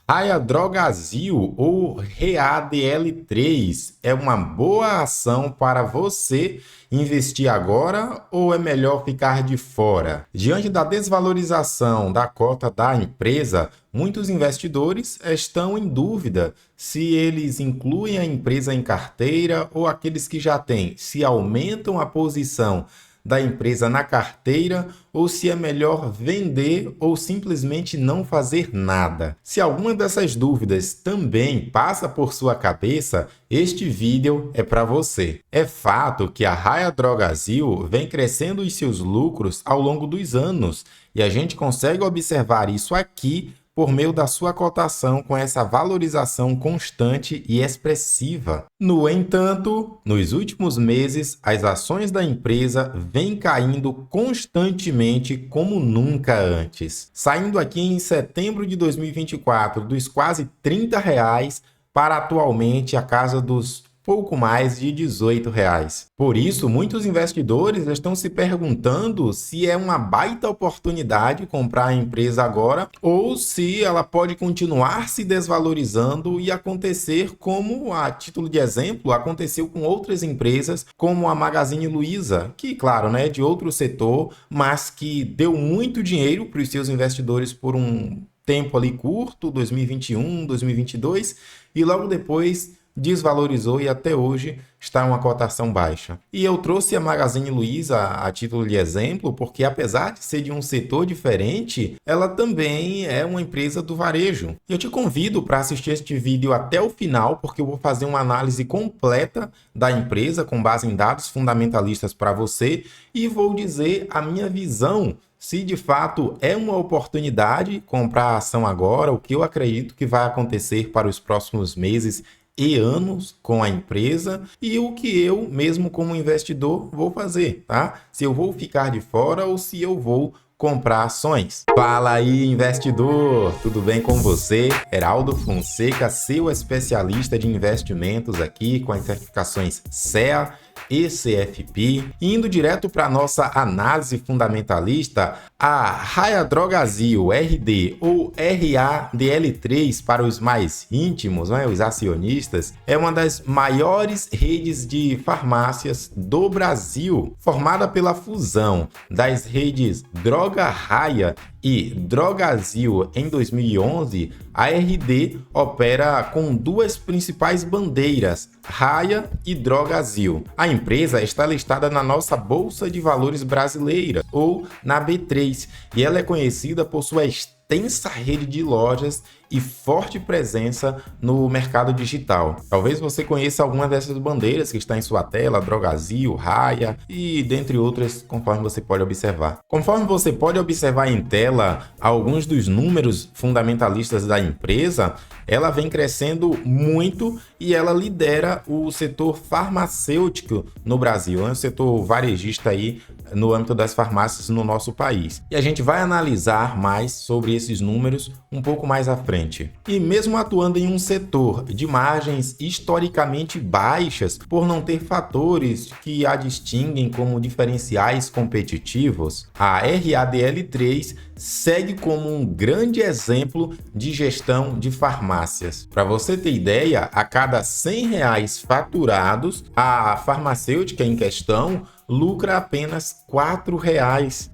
Raia Drogasil ou READL3 é uma boa ação para você investir agora ou é melhor ficar de fora? Diante da desvalorização da cota da empresa, muitos investidores estão em dúvida se eles incluem a empresa em carteira ou aqueles que já têm, se aumentam a posição da empresa na carteira ou se é melhor vender ou simplesmente não fazer nada. Se alguma dessas dúvidas também passa por sua cabeça, este vídeo é para você. É fato que a Raia Drogasil vem crescendo os seus lucros ao longo dos anos e a gente consegue observar isso aqui por meio da sua cotação com essa valorização constante e expressiva. No entanto, nos últimos meses, as ações da empresa vêm caindo constantemente como nunca antes, saindo aqui em setembro de 2024 dos quase R$ 30 para atualmente a casa dos pouco mais de R$ 18. Por isso, muitos investidores estão se perguntando se é uma baita oportunidade comprar a empresa agora ou se ela pode continuar se desvalorizando e acontecer como, a título de exemplo, aconteceu com outras empresas como a Magazine Luiza, que, claro, é de outro setor, mas que deu muito dinheiro para os seus investidores por um tempo ali curto, 2021, 2022, e logo depois desvalorizou e até hoje está em uma cotação baixa. E eu trouxe a Magazine Luiza a título de exemplo porque, apesar de ser de um setor diferente, ela também é uma empresa do varejo. Eu te convido para assistir este vídeo até o final, porque eu vou fazer uma análise completa da empresa com base em dados fundamentalistas para você e vou dizer a minha visão se de fato é uma oportunidade comprar a ação agora, o que eu acredito que vai acontecer para os próximos meses e anos com a empresa e o que eu mesmo como investidor vou fazer, tá? Se eu vou ficar de fora ou se eu vou comprar ações. Fala aí, investidor! Tudo bem com você? Heraldo Fonseca, seu especialista de investimentos aqui com as certificações CEA e CFP. Indo direto para a nossa análise fundamentalista, a Raia Drogasil RD ou RADL3 para os mais íntimos, os acionistas, é uma das maiores redes de farmácias do Brasil, formada pela fusão das redes Droga Raia e Drogasil. Em 2011, a RD opera com duas principais bandeiras, Raia e Drogasil. A empresa está listada na nossa Bolsa de Valores brasileira, ou na B3, e ela é conhecida por sua extensa rede de lojas e forte presença no mercado digital. Talvez você conheça alguma dessas bandeiras que está em sua tela, Drogasil, Raia e dentre outras, conforme você pode observar. Conforme você pode observar em tela alguns dos números fundamentalistas da empresa, ela vem crescendo muito e ela lidera o setor farmacêutico no Brasil, o setor varejista aí no âmbito das farmácias no nosso país. E a gente vai analisar mais sobre esses números um pouco mais à frente. E mesmo atuando em um setor de margens historicamente baixas, por não ter fatores que a distinguem como diferenciais competitivos, a RADL3 segue como um grande exemplo de gestão de farmácias. Para você ter ideia, a cada R$ 100 faturados, a farmacêutica em questão lucra apenas R$ 4,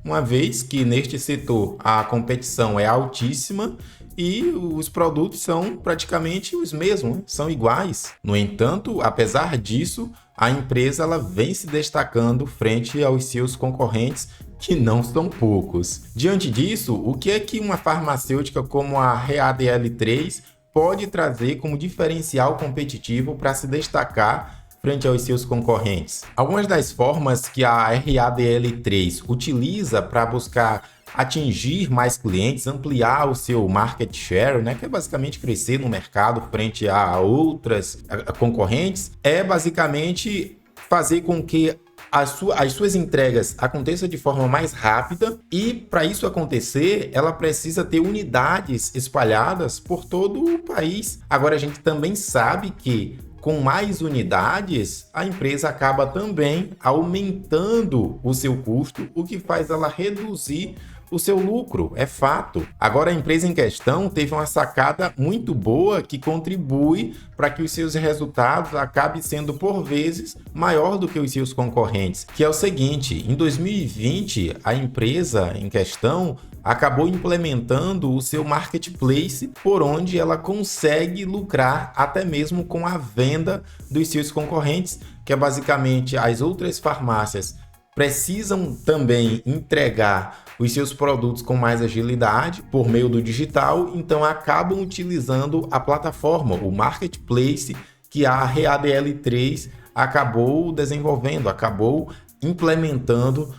uma vez que neste setor a competição é altíssima e os produtos são praticamente os mesmos, são iguais. No entanto, apesar disso, a empresa ela vem se destacando frente aos seus concorrentes, que não são poucos. Diante disso, o que é que uma farmacêutica como a RADL3 pode trazer como diferencial competitivo para se destacar frente aos seus concorrentes? Algumas das formas que a RADL3 utiliza para buscar atingir mais clientes, ampliar o seu market share, que é basicamente crescer no mercado frente a outras concorrentes, é basicamente fazer com que as suas entregas aconteçam de forma mais rápida e, para isso acontecer, ela precisa ter unidades espalhadas por todo o país. Agora, a gente também sabe que com mais unidades, a empresa acaba também aumentando o seu custo, o que faz ela reduzir o seu lucro, é fato. Agora a empresa em questão teve uma sacada muito boa que contribui para que os seus resultados acabem sendo por vezes maior do que os seus concorrentes, que é o seguinte: em 2020 a empresa em questão acabou implementando o seu marketplace, por onde ela consegue lucrar até mesmo com a venda dos seus concorrentes, que é basicamente as outras farmácias precisam também entregar os seus produtos com mais agilidade por meio do digital, então acabam utilizando a plataforma, o marketplace que a ReADL3 acabou desenvolvendo, acabou implementando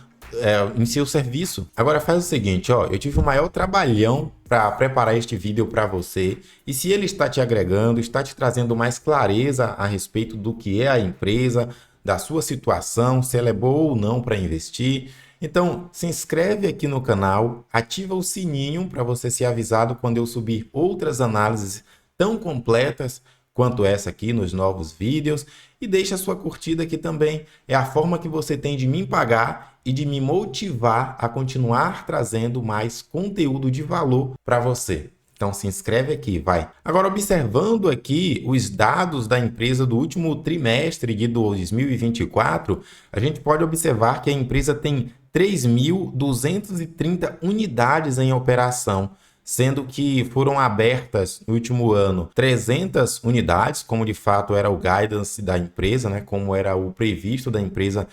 em seu serviço. Agora faz o seguinte, ó, eu tive o maior trabalhão para preparar este vídeo para você, e se ele está te agregando, está te trazendo mais clareza a respeito do que é a empresa, da sua situação, se ela é boa ou não para investir, então se inscreve aqui no canal, ativa o sininho para você ser avisado quando eu subir outras análises tão completas quanto essa aqui nos novos vídeos, e deixa a sua curtida aqui também. É a forma que você tem de me pagar e de me motivar a continuar trazendo mais conteúdo de valor para você. Então se inscreve aqui, vai. Agora, observando aqui os dados da empresa do último trimestre de 2024, a gente pode observar que a empresa tem 3.230 unidades em operação, sendo que foram abertas no último ano 300 unidades, como de fato era o guidance da empresa, né, como era o previsto da empresa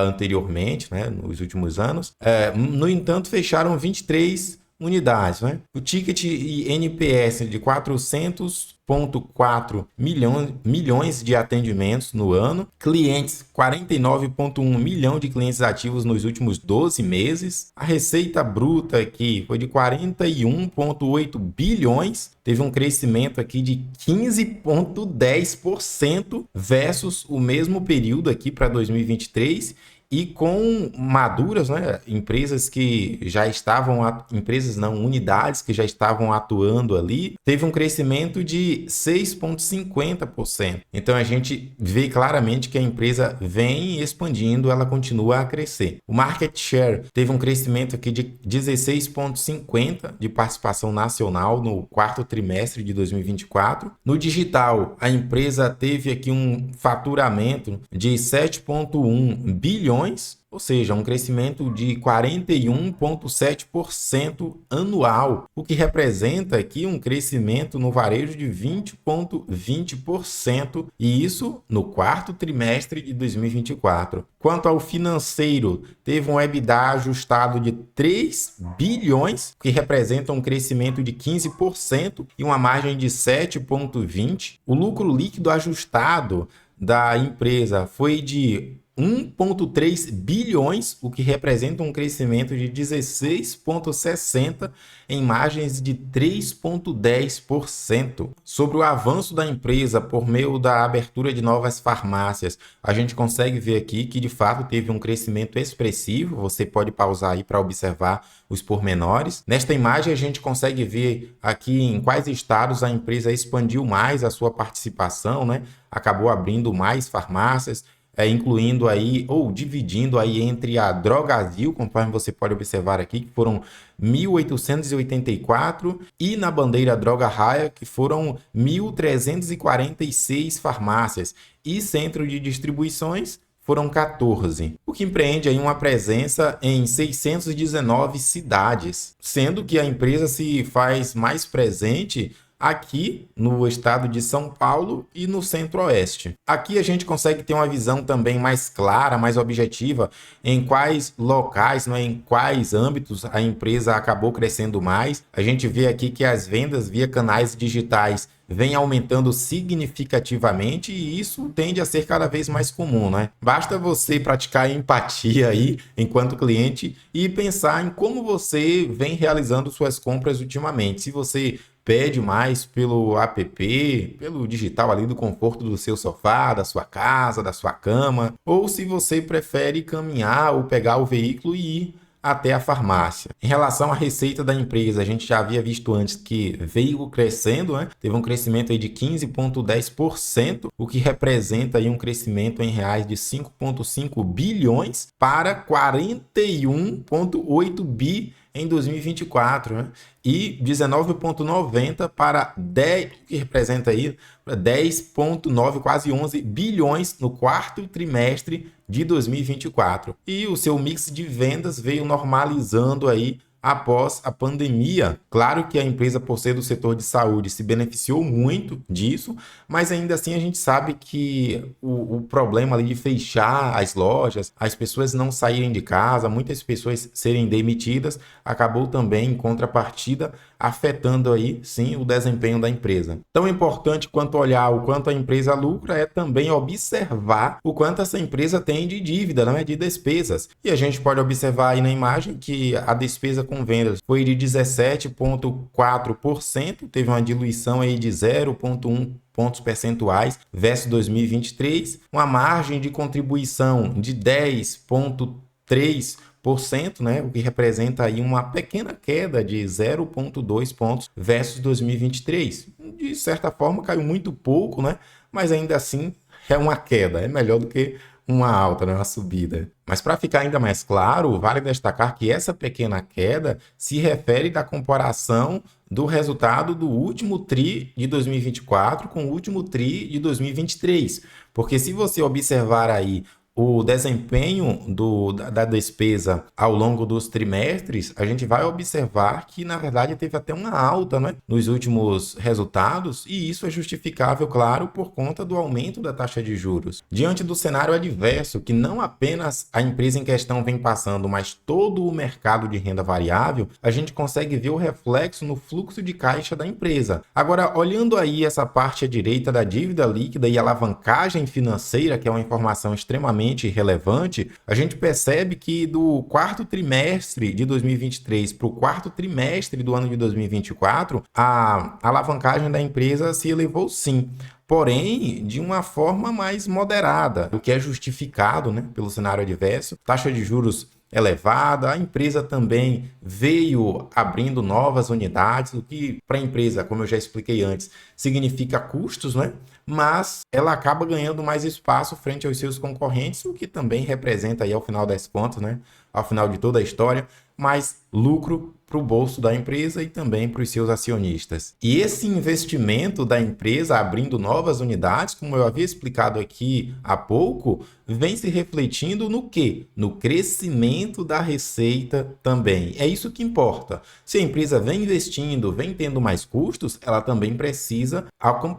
anteriormente, né, nos últimos anos. No entanto, fecharam 23 unidades, né? O ticket e NPS de 400,4 milhões de atendimentos no ano, clientes 49,1 milhão de clientes ativos nos últimos 12 meses, a receita bruta aqui foi de 41,8 bilhões, teve um crescimento aqui de 15,10% versus o mesmo período aqui para 2023, e com maduras, né, empresas que já estavam, unidades que já estavam atuando ali, teve um crescimento de 6,50%. Então a gente vê claramente que a empresa vem expandindo, ela continua a crescer. O market share teve um crescimento aqui de 16,50% de participação nacional no quarto trimestre de 2024. No digital, a empresa teve aqui um faturamento de 7,1 bilhões, ou seja, um crescimento de 41,7% anual, o que representa aqui um crescimento no varejo de 20,20%, e isso no quarto trimestre de 2024. Quanto ao financeiro, teve um EBITDA ajustado de 3 bilhões, que representa um crescimento de 15% e uma margem de 7,20%. O lucro líquido ajustado da empresa foi de 1,3 bilhões, o que representa um crescimento de 16,60% em margens de 3,10%. Sobre o avanço da empresa por meio da abertura de novas farmácias, a gente consegue ver aqui que de fato teve um crescimento expressivo. Você pode pausar aí para observar os pormenores. Nesta imagem a gente consegue ver aqui em quais estados a empresa expandiu mais a sua participação, né? Acabou abrindo mais farmácias, incluindo aí ou dividindo aí entre a Drogasil, conforme você pode observar aqui, que foram 1.884, e na bandeira Droga Raia, que foram 1.346 farmácias, e centro de distribuições foram 14, o que empreende aí uma presença em 619 cidades, sendo que a empresa se faz mais presente aqui no estado de São Paulo e no Centro-Oeste. Aqui a gente consegue ter uma visão também mais clara, mais objetiva em quais locais, né, em quais âmbitos a empresa acabou crescendo mais. A gente vê aqui que as vendas via canais digitais vem aumentando significativamente, e isso tende a ser cada vez mais comum, né? Basta você praticar empatia aí enquanto cliente e pensar em como você vem realizando suas compras ultimamente. Se você pede mais pelo app, pelo digital ali do conforto do seu sofá, da sua casa, da sua cama, ou se você prefere caminhar ou pegar o veículo e ir até a farmácia. Em relação à receita da empresa, a gente já havia visto antes que veio crescendo, né? Teve um crescimento aí de 15,10%, o que representa aí um crescimento em reais de 5,5 bilhões para 41,8 bi em 2024, né? E 19,90 para 10, que representa aí 10,9, quase 11 bilhões no quarto trimestre de 2024. E o seu mix de vendas veio normalizando aí após a pandemia. Claro que a empresa, por ser do setor de saúde, se beneficiou muito disso, mas ainda assim a gente sabe que o problema ali de fechar as lojas, as pessoas não saírem de casa, muitas pessoas serem demitidas, acabou também, em contrapartida, afetando aí, sim, o desempenho da empresa. Tão importante quanto olhar o quanto a empresa lucra é também observar o quanto essa empresa tem de dívida, né, de despesas. E a gente pode observar aí na imagem que a despesa com vendas foi de 17,4%, teve uma diluição aí de 0,1 pontos percentuais versus 2023, uma margem de contribuição de 10,3%, né, o que representa aí uma pequena queda de 0,2 pontos versus 2023. De certa forma, caiu muito pouco, né, mas ainda assim é uma queda, é melhor do que uma alta, né, uma subida. Mas para ficar ainda mais claro, vale destacar que essa pequena queda se refere da comparação do resultado do último TRI de 2024 com o último TRI de 2023. Porque se você observar aí o desempenho da despesa ao longo dos trimestres, a gente vai observar que, na verdade, teve até uma alta, né, nos últimos resultados, e isso é justificável, claro, por conta do aumento da taxa de juros. Diante do cenário adverso, que não apenas a empresa em questão vem passando, mas todo o mercado de renda variável, a gente consegue ver o reflexo no fluxo de caixa da empresa. Agora, olhando aí essa parte à direita da dívida líquida e alavancagem financeira, que é uma informação extremamente relevante, a gente percebe que do quarto trimestre de 2023 para o quarto trimestre do ano de 2024, a alavancagem da empresa se elevou sim, porém de uma forma mais moderada, o que é justificado, né, pelo cenário adverso, taxa de juros elevada, a empresa também veio abrindo novas unidades, o que para a empresa, como eu já expliquei antes, significa custos, né? Mas ela acaba ganhando mais espaço frente aos seus concorrentes, o que também representa aí ao final das contas, né? Ao final de toda a história, mais lucro para o bolso da empresa e também para os seus acionistas. E esse investimento da empresa abrindo novas unidades, como eu havia explicado aqui há pouco, vem se refletindo no quê? No crescimento da receita também. É isso que importa. Se a empresa vem investindo, vem tendo mais custos, ela também precisa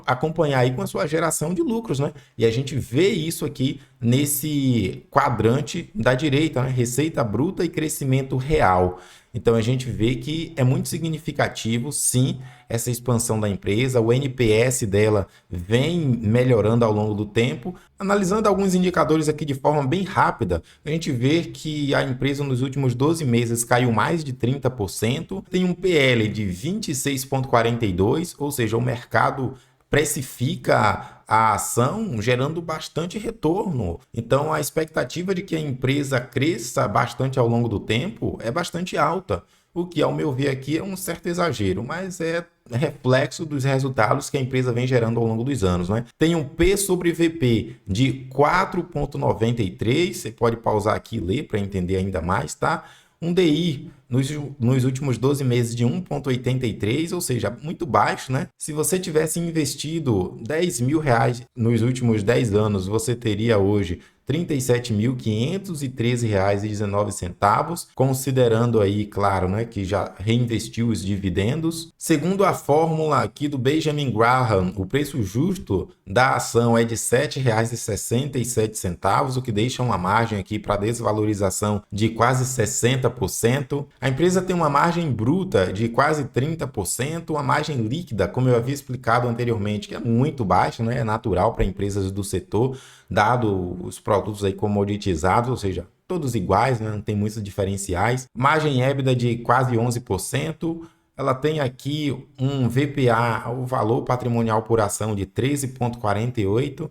acompanhar aí com a sua geração de lucros, né? E a gente vê isso aqui nesse quadrante da direita, né? Receita bruta e crescimento real. Então a gente vê que é muito significativo, sim, essa expansão da empresa. O NPS dela vem melhorando ao longo do tempo. Analisando alguns indicadores aqui de forma bem rápida, a gente vê que a empresa nos últimos 12 meses caiu mais de 30%, tem um PL de 26,42, ou seja, o mercado precifica a ação gerando bastante retorno. Então, a expectativa de que a empresa cresça bastante ao longo do tempo é bastante alta, o que, ao meu ver aqui, é um certo exagero, mas é reflexo dos resultados que a empresa vem gerando ao longo dos anos, né? Tem um P sobre VP de 4,93, você pode pausar aqui e ler para entender ainda mais, tá? Um DI nos últimos 12 meses de 1,83, ou seja, muito baixo, né? Se você tivesse investido R$ 10.000 nos últimos 10 anos, você teria hoje R$ 37.513,19, considerando aí, claro, né, que já reinvestiu os dividendos. Segundo a fórmula aqui do Benjamin Graham, o preço justo da ação é de R$ 7,67, o que deixa uma margem aqui para desvalorização de quase 60%. A empresa tem uma margem bruta de quase 30%, uma margem líquida, como eu havia explicado anteriormente, que é muito baixa, né? É natural para empresas do setor, dado os produtos aí comoditizados, ou seja, todos iguais, né? Não tem muitos diferenciais. Margem EBITDA de quase 11%. Ela tem aqui um VPA, o valor patrimonial por ação, de R$ 13,48.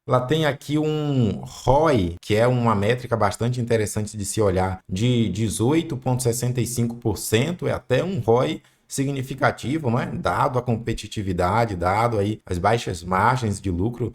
Ela tem aqui um ROI, que é uma métrica bastante interessante de se olhar, de 18,65%. É até um ROI significativo, né? Dado a competitividade, dado aí as baixas margens de lucro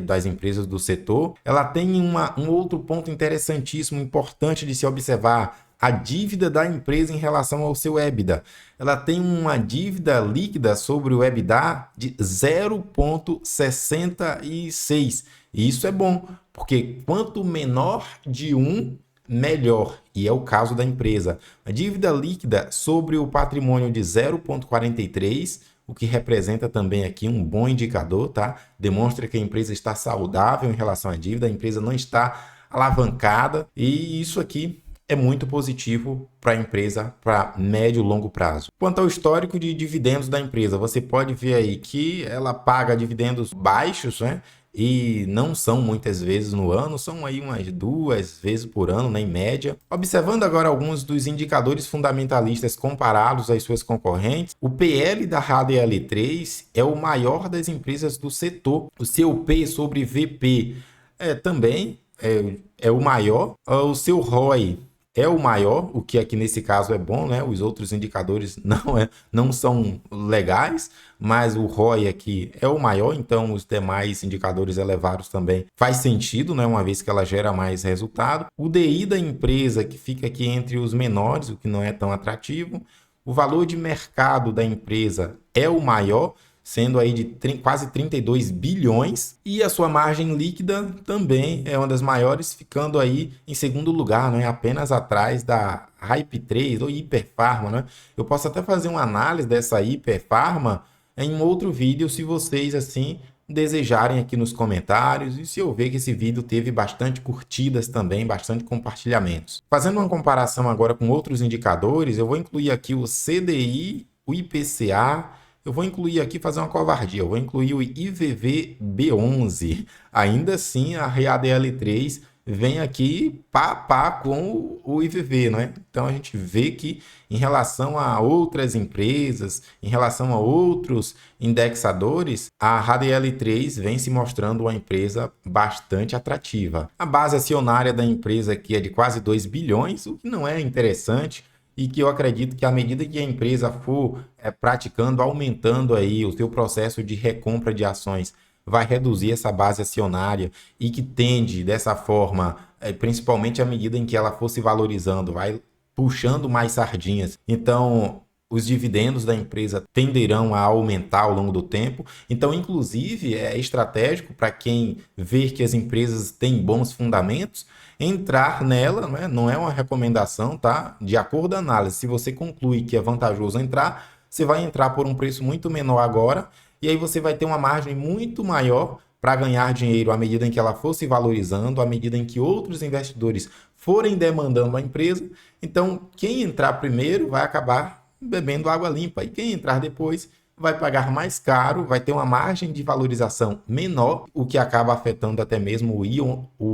das empresas do setor. Ela tem um outro ponto interessantíssimo, importante de se observar. a dívida da empresa em relação ao seu EBITDA. Ela tem uma dívida líquida sobre o EBITDA de 0,66. E isso é bom, porque quanto menor de um, melhor. E é o caso da empresa. A dívida líquida sobre o patrimônio de 0,43, o que representa também aqui um bom indicador, tá? Demonstra que a empresa está saudável em relação à dívida, a empresa não está alavancada, e isso aqui é muito positivo para a empresa para médio e longo prazo. Quanto ao histórico de dividendos da empresa, você pode ver aí que ela paga dividendos baixos, né? E não são muitas vezes no ano, são aí umas 2 vezes por ano, né, em média. Observando agora alguns dos indicadores fundamentalistas comparados às suas concorrentes, o PL da HDL3 é o maior das empresas do setor. O seu P sobre VP também é o maior. O seu ROI é o maior, o que aqui nesse caso é bom, né? Os outros indicadores não são legais, mas o ROI aqui é o maior, então os demais indicadores elevados também faz sentido, né? Uma vez que ela gera mais resultado. O DI da empresa, que fica aqui entre os menores, o que não é tão atrativo. O valor de mercado da empresa é o maior, sendo aí de quase 32 bilhões, e a sua margem líquida também é uma das maiores, ficando aí em segundo lugar, né? Apenas atrás da Hype3 ou Hiperfarma, né? Eu posso até fazer uma análise dessa Hiperfarma em um outro vídeo, se vocês assim desejarem aqui nos comentários, e se eu ver que esse vídeo teve bastante curtidas também, bastante compartilhamentos. Fazendo uma comparação agora com outros indicadores, eu vou incluir aqui o CDI, o IPCA. Eu vou incluir aqui, fazer uma covardia, eu vou incluir o IVV-B11. Ainda assim, a READL3 vem aqui pá a pá com o IVV, né? Então, a gente vê que em relação a outras empresas, em relação a outros indexadores, a RADL3 vem se mostrando uma empresa bastante atrativa. A base acionária da empresa aqui é de quase 2 bilhões, o que não é interessante, e que eu acredito que à medida que a empresa for praticando, aumentando aí o seu processo de recompra de ações, vai reduzir essa base acionária e que tende dessa forma, principalmente à medida em que ela for se valorizando, vai puxando mais sardinhas. Então, os dividendos da empresa tenderão a aumentar ao longo do tempo. Então, inclusive, é estratégico para quem vê que as empresas têm bons fundamentos, entrar nela, né? Não é uma recomendação, tá? De acordo com a análise, se você conclui que é vantajoso entrar, você vai entrar por um preço muito menor agora, e aí você vai ter uma margem muito maior para ganhar dinheiro à medida em que ela for se valorizando, à medida em que outros investidores forem demandando a empresa. Então, quem entrar primeiro vai acabar bebendo água limpa, e quem entrar depois vai pagar mais caro, vai ter uma margem de valorização menor, o que acaba afetando até mesmo o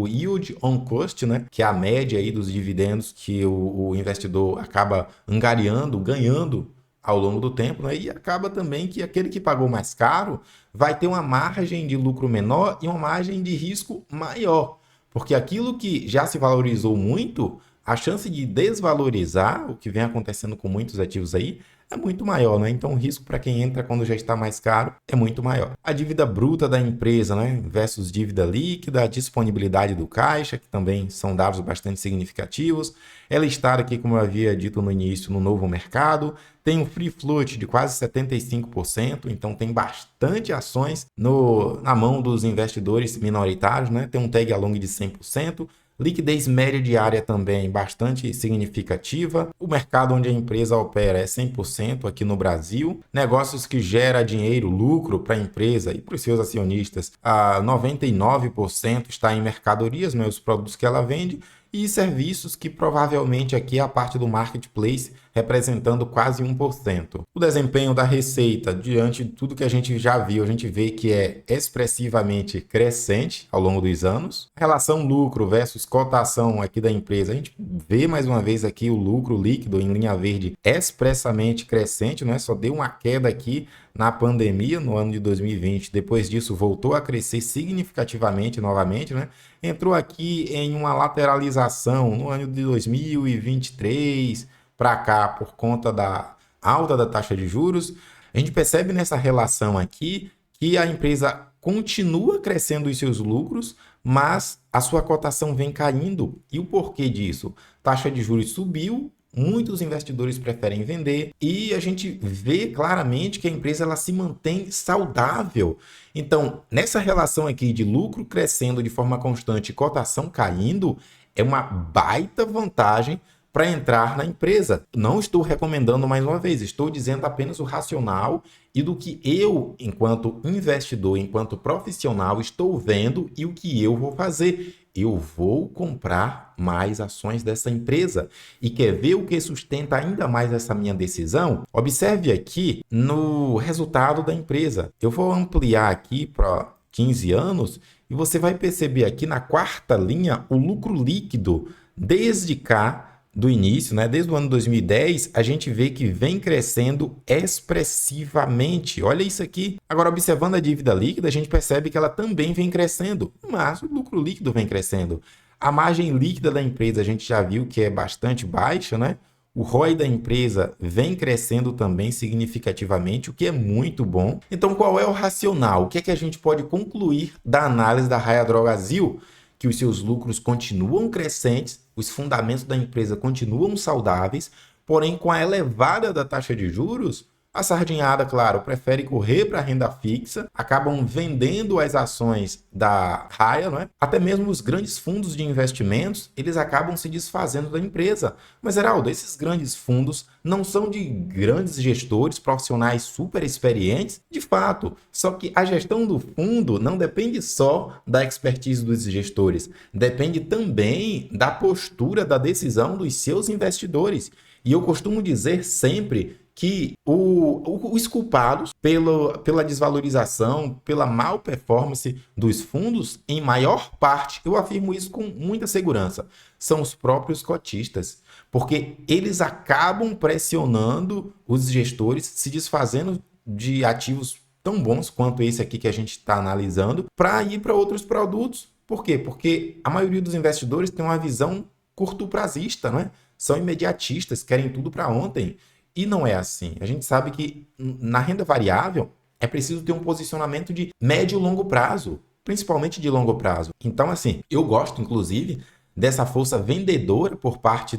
yield on cost, né? Que é a média aí dos dividendos que o investidor acaba angariando, ganhando ao longo do tempo, né? E acaba também que aquele que pagou mais caro vai ter uma margem de lucro menor e uma margem de risco maior, porque aquilo que já se valorizou muito, a chance de desvalorizar, o que vem acontecendo com muitos ativos aí, é muito maior, né? Então o risco para quem entra quando já está mais caro é muito maior. A dívida bruta da empresa, né, versus dívida líquida, a disponibilidade do caixa, que também são dados bastante significativos. Ela está aqui, como eu havia dito no início, no novo mercado. Tem um free float de quase 75%, então tem bastante ações na mão dos investidores minoritários, né? Tem um tag along de 100%. Liquidez média diária também bastante significativa. O mercado onde a empresa opera é 100% aqui no Brasil. Negócios que gera dinheiro, lucro para a empresa e para os seus acionistas. A 99% está em mercadorias, né, os produtos que ela vende, e serviços, que provavelmente aqui é a parte do marketplace, representando quase 1%. O desempenho da receita, diante de tudo que a gente já viu, a gente vê que é expressivamente crescente ao longo dos anos. A relação lucro versus cotação aqui da empresa, a gente vê mais uma vez aqui o lucro líquido em linha verde expressamente crescente, não é? Só deu uma queda aqui na pandemia, no ano de 2020. Depois disso, voltou a crescer significativamente novamente, né? Entrou aqui em uma lateralização no ano de 2023 para cá, por conta da alta da taxa de juros. A gente percebe nessa relação aqui que a empresa continua crescendo os seus lucros, mas a sua cotação vem caindo. E o porquê disso? Taxa de juros subiu, muitos investidores preferem vender e a gente vê claramente que a empresa ela se mantém saudável. Então, nessa relação aqui de lucro crescendo de forma constante e cotação caindo, é uma baita vantagem para entrar na empresa. Não estou recomendando mais uma vez, estou dizendo apenas o racional e do que eu, enquanto investidor, enquanto profissional, estou vendo e o que eu vou fazer. Eu vou comprar mais ações dessa empresa. E quer ver o que sustenta ainda mais essa minha decisão? Observe aqui no resultado da empresa. Eu vou ampliar aqui para 15 anos e você vai perceber aqui na quarta linha o lucro líquido desde cá do início, né? Desde o ano 2010, a gente vê que vem crescendo expressivamente. Olha isso aqui. Agora, observando a dívida líquida, a gente percebe que ela também vem crescendo, mas o lucro líquido vem crescendo. A margem líquida da empresa, a gente já viu que é bastante baixa, né? O ROI da empresa vem crescendo também significativamente, o que é muito bom. Então, qual é o racional? O que é que a gente pode concluir da análise da Raia Drogasil? Que os seus lucros continuam crescentes, os fundamentos da empresa continuam saudáveis, porém com a elevada da taxa de juros, a sardinhada, claro, prefere correr para a renda fixa, acabam vendendo as ações da Raia, não é? Até mesmo os grandes fundos de investimentos, eles acabam se desfazendo da empresa. Mas, Heraldo, esses grandes fundos não são de grandes gestores profissionais super experientes? De fato, só que a gestão do fundo não depende só da expertise dos gestores, depende também da postura, da decisão dos seus investidores. E eu costumo dizer sempre que os culpados pela desvalorização, pela mal performance dos fundos, em maior parte, eu afirmo isso com muita segurança, são os próprios cotistas, porque eles acabam pressionando os gestores, se desfazendo de ativos tão bons quanto esse aqui que a gente está analisando, para ir para outros produtos. Por quê? Porque a maioria dos investidores tem uma visão curto-prazista, não é? São imediatistas, querem tudo para ontem. E não é assim. A gente sabe que na renda variável é preciso ter um posicionamento de médio e longo prazo, principalmente de longo prazo. Então, assim, eu gosto, inclusive, dessa força vendedora por parte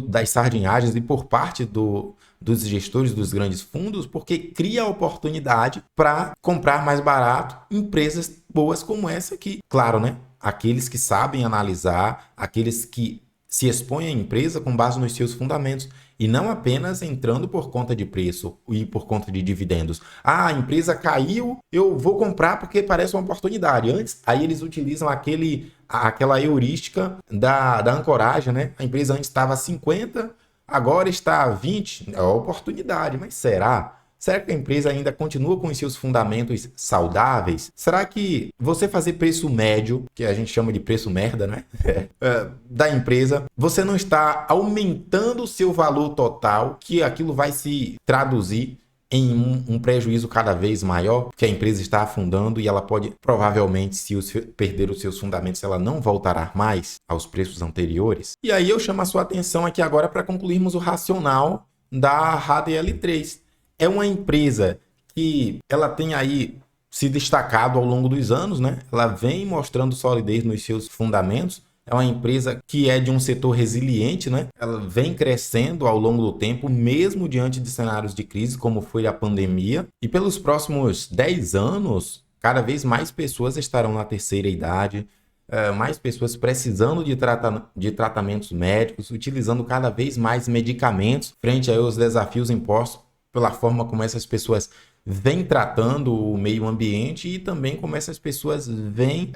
das sardinhagens e por parte dos gestores dos grandes fundos, porque cria a oportunidade para comprar mais barato empresas boas como essa aqui. Claro, né? Aqueles que sabem analisar, aqueles que se expõem à empresa com base nos seus fundamentos e não apenas entrando por conta de preço e por conta de dividendos. Ah, a empresa caiu, eu vou comprar porque parece uma oportunidade. Antes, aí eles utilizam aquela heurística da ancoragem, né? A empresa antes estava a 50, agora está a 20, é uma oportunidade, mas será? Será que a empresa ainda continua com os seus fundamentos saudáveis? Será que você fazer preço médio, que a gente chama de preço merda, né? Da empresa, você não está aumentando o seu valor total, que aquilo vai se traduzir em um prejuízo cada vez maior, que a empresa está afundando e ela pode, provavelmente, se perder os seus fundamentos, ela não voltará mais aos preços anteriores? E aí eu chamo a sua atenção aqui agora para concluirmos o racional da HDL3. É uma empresa que ela tem aí se destacado ao longo dos anos, né? Ela vem mostrando solidez nos seus fundamentos. É uma empresa que é de um setor resiliente, né? Ela vem crescendo ao longo do tempo, mesmo diante de cenários de crise, como foi a pandemia. E pelos próximos 10 anos, cada vez mais pessoas estarão na terceira idade, mais pessoas precisando de tratamentos médicos, utilizando cada vez mais medicamentos frente aos desafios impostos pela forma como essas pessoas vêm tratando o meio ambiente e também como essas pessoas vêm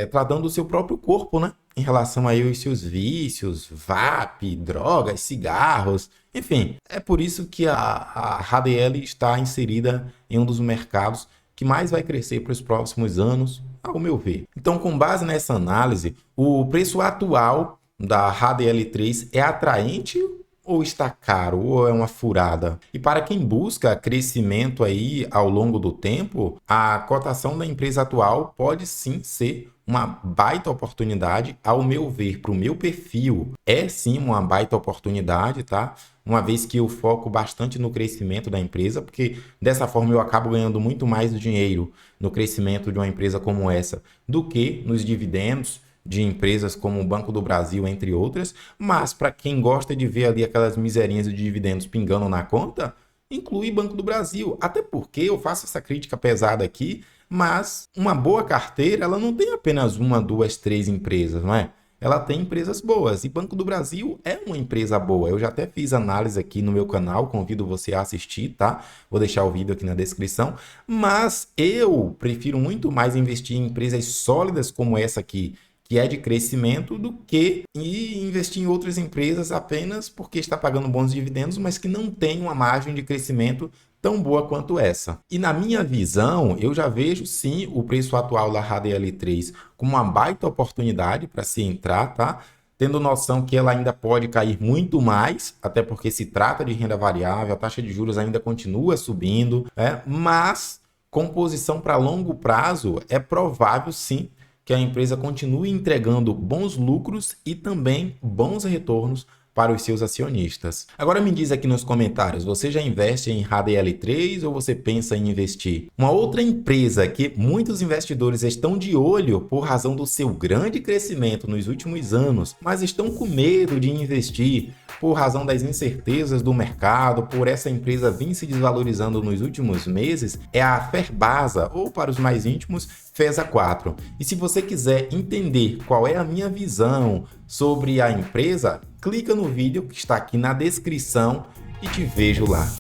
tratando o seu próprio corpo, né? Em relação aí aos seus vícios, vape, drogas, cigarros, enfim. É por isso que a HDL está inserida em um dos mercados que mais vai crescer para os próximos anos, ao meu ver. Então, com base nessa análise, o preço atual da HDL3 é atraente ou está caro, ou é uma furada? E para quem busca crescimento aí ao longo do tempo, a cotação da empresa atual pode sim ser uma baita oportunidade, ao meu ver, para o meu perfil, é sim uma baita oportunidade, tá? Uma vez que eu foco bastante no crescimento da empresa, porque dessa forma eu acabo ganhando muito mais dinheiro no crescimento de uma empresa como essa do que nos dividendos de empresas como o Banco do Brasil, entre outras. Mas para quem gosta de ver ali aquelas miserinhas de dividendos pingando na conta, inclui Banco do Brasil. Até porque eu faço essa crítica pesada aqui, mas uma boa carteira, ela não tem apenas uma, duas, três empresas, não é? Ela tem empresas boas e Banco do Brasil é uma empresa boa. Eu já até fiz análise aqui no meu canal, convido você a assistir, tá? Vou deixar o vídeo aqui na descrição. Mas eu prefiro muito mais investir em empresas sólidas como essa aqui, que é de crescimento, do que investir em outras empresas apenas porque está pagando bons dividendos, mas que não tem uma margem de crescimento tão boa quanto essa. E na minha visão, eu já vejo sim o preço atual da HDL3 como uma baita oportunidade para se entrar, tá? Tendo noção que ela ainda pode cair muito mais, até porque se trata de renda variável, a taxa de juros ainda continua subindo, mas com posição para longo prazo, é provável sim que a empresa continue entregando bons lucros e também bons retornos para os seus acionistas. Agora me diz aqui nos comentários, você já investe em HDL3 ou você pensa em investir? Uma outra empresa que muitos investidores estão de olho por razão do seu grande crescimento nos últimos anos, mas estão com medo de investir por razão das incertezas do mercado, por essa empresa vir se desvalorizando nos últimos meses, é a Ferbasa, ou para os mais íntimos, FESA 4. E se você quiser entender qual é a minha visão sobre a empresa, clica no vídeo que está aqui na descrição e te vejo lá.